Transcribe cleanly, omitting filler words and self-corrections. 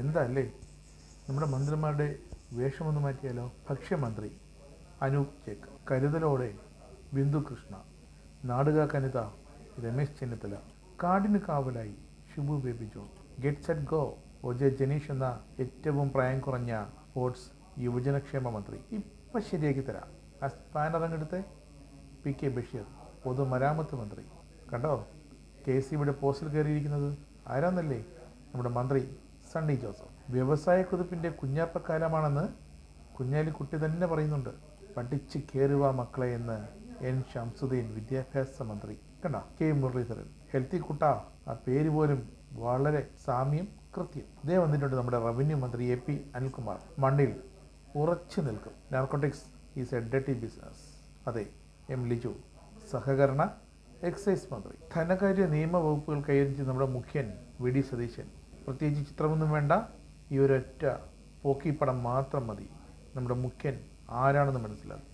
എന്താ അല്ലേ? നമ്മുടെ മന്ത്രിമാരുടെ വേഷമൊന്ന് മാറ്റിയാലോ? ഭക്ഷ്യമന്ത്രി അനൂപ് ജേക്കബ്, കരുതലോടെ ബിന്ദു കൃഷ്ണ, നാടുകാക്കനിത രമേശ് ചെന്നിത്തല, കാടിന് കാവലായി Shibu Baby John, get set go O J. Janeesh എന്ന ഏറ്റവും പ്രായം കുറഞ്ഞ സ്പോർട്സ് യുവജനക്ഷേമ മന്ത്രി. ഇപ്പം ശരിയാക്കി തരാം. ആ സ്പാനർ അങ്ങെടുത്ത് പി.കെ. ബഷീർ, പൊതുമരാമത്ത് മന്ത്രി. കണ്ടോ കെ.സി.ബിയുടെ പോസ്റ്റിൽ കയറിയിരിക്കുന്നത്? ആരാന്നല്ലേ? നമ്മുടെ മന്ത്രി സണ്ണി ജോസഫ്. വ്യവസായ കുതിപ്പിൻ്റെ കുഞ്ഞാപ്പക്കാലമാണെന്ന് കുഞ്ഞാലിക്കുട്ടി തന്നെ പറയുന്നുണ്ട്. പഠിച്ച് കയറുക മക്കളെ എന്ന് എൻ ഷംസുദ്ദീൻ, വിദ്യാഭ്യാസ മന്ത്രി. കണ്ട കെ മുരളീധരൻ, ഹെൽത്തി കുട്ട, ആ പേര് പോലും വളരെ സാമ്യം, കൃത്യം. ഇതേ വന്നിട്ടുണ്ട് നമ്മുടെ റവന്യൂ മന്ത്രി എ.പി. അനിൽകുമാർ. മണ്ണിൽ ഉറച്ചു നിൽക്കും. Narcotics is A dirty business. അതെ, എം ലിജു, സഹകരണ എക്സൈസ് മന്ത്രി. ധനകാര്യ നിയമ വകുപ്പുകൾ കൈകാര്യം ചെയ്ത് നമ്മുടെ മുഖ്യൻ വി ഡി സതീശൻ. പ്രത്യേകിച്ച് ചിത്രമൊന്നും വേണ്ട, ഈ ഒരൊറ്റ പോക്കിപ്പടം മാത്രം മതി നമ്മുടെ മുഖ്യൻ ആരാണെന്ന് മനസ്സിലാക്കും.